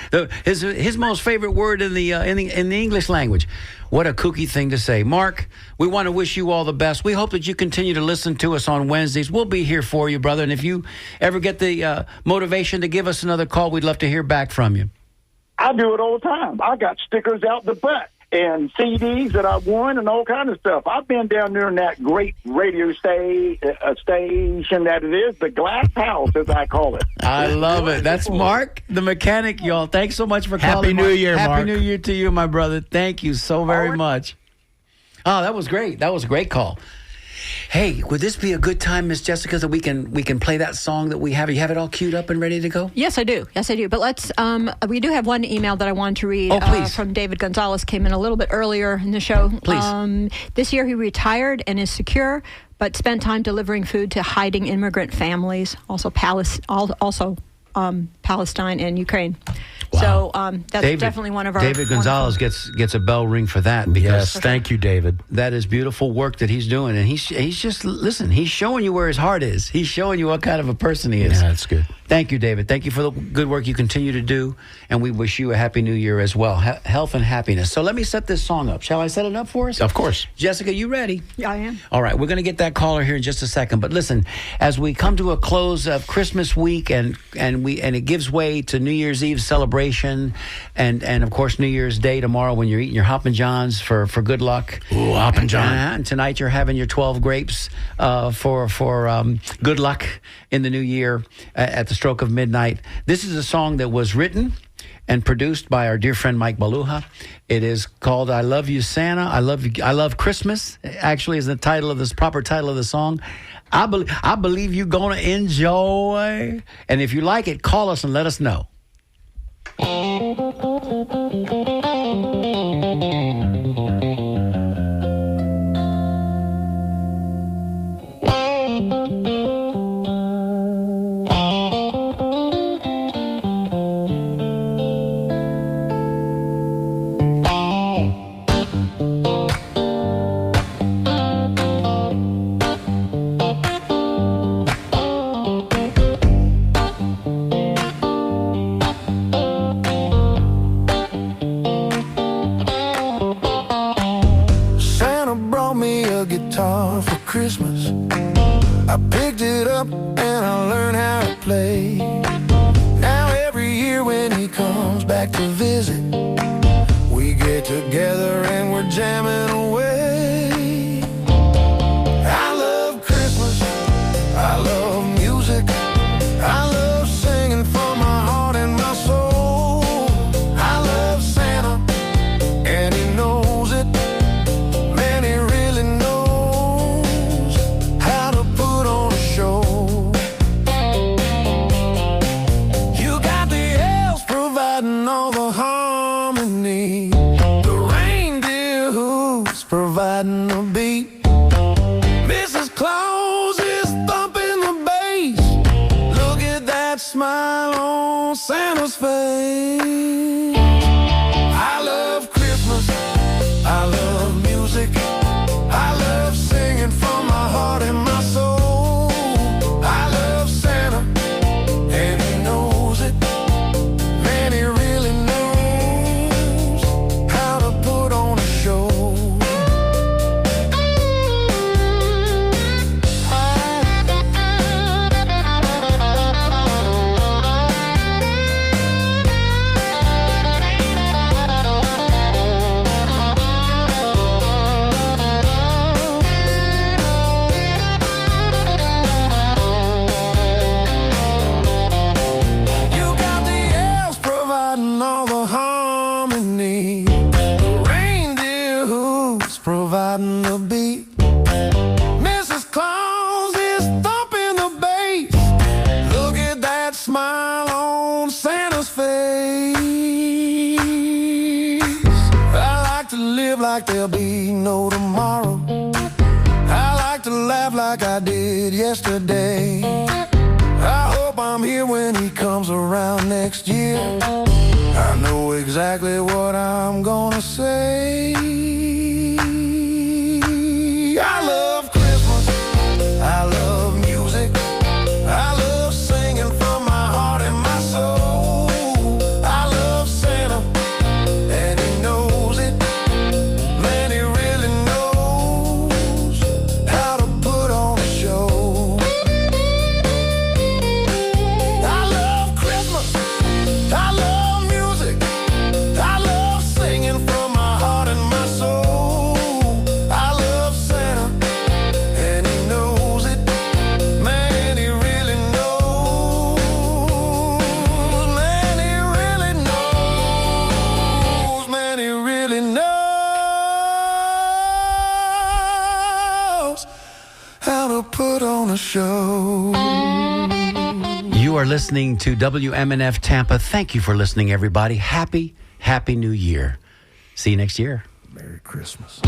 His most favorite word in the English language. What a kooky thing to say. Mark, we want to wish you all the best. We hope that you continue to listen to us on Wednesdays. We'll be here for you, brother. And if you ever get the motivation to give us another call, we'd love to hear back from you. I do it all the time. I got stickers out the butt and CDs that I've won and all kind of stuff. I've been down there in that great radio station that it is, the Glass House, as I call it. I love it. That's Mark, the mechanic, y'all. Thanks so much for calling. Happy New Year, Mark. Happy New Year to you, my brother. Thank you so very much. Oh, that was great. That was a great call. Hey, would this be a good time, Miss Jessica, that we can play that song that we have? You have it all queued up and ready to go? Yes, I do. But let's. We do have one email that I wanted to read. Oh, please. From David Gonzalez. Came in a little bit earlier in the show. Please. This year he retired and is secure, but spent time delivering food to hiding immigrant families. Also, Palestine and Ukraine. Wow. So that's definitely one of our. David Gonzalez gets a bell ring for that. Because yes, thank you, David. That is beautiful work that he's doing, and he's just he's showing you where his heart is. He's showing you what kind of a person he is. Yeah, that's good. Thank you, David. Thank you for the good work you continue to do, and we wish you a happy New Year as well. Health and happiness. So let me set this song up. Shall I set it up for us? Of course. Jessica, you ready? Yeah, I am. All right, we're going to get that caller here in just a second. But listen, as we come to a close of Christmas week, and it gives way to New Year's Eve celebration, and of course New Year's Day tomorrow when you're eating your Hoppin' Johns for good luck. Ooh, Hoppin' John. And tonight you're having your 12 grapes for good luck in the new year at the stroke of midnight. This is a song that was written and produced by our dear friend Mike Baluha. It is called "I Love You, Santa." I love Christmas. Actually, is the proper title of the song. I believe you're gonna enjoy. And if you like it, call us and let us know. For Christmas, I picked it up and I learned how to play. Now every year when he comes back to visit, we get together and we're jamming away. I love Christmas, I love music, I love singing from my heart and my soul. I love Santa, and he knows it. Man, he really knows how to put on a show. You got the elves providing all the harmony, the reindeer hooves providing the beat, Mrs. Claus is thumping the bass. Look at that smile on Santa's face. I love Christmas, I love music, I love singing from my heart and my soul. I love Santa, and he knows it. Man, he really knows how to put on a show. You got the elves providing all the harmony, the reindeer hooves providing the beat, Mrs. Claus is thumping the bass. Look at that smile on Santa's face. I like to live like there'll be no tomorrow. I like to laugh like I did yesterday. I hope I'm here when he comes around next year. I know exactly what I'm gonna wanna say I love Christmas, I love music, I love singing from my heart and my soul. I love Santa, and he knows it. Man, he really knows how to put on a show. I love Christmas, I love music, I love singing from my heart and my soul. I love Santa, and he knows it. Man, he really knows. Man, he really knows. Man, he really knows how to put on a show. You are listening to WMNF Tampa. Thank you for listening, everybody. Happy New Year. See you next year. Merry Christmas.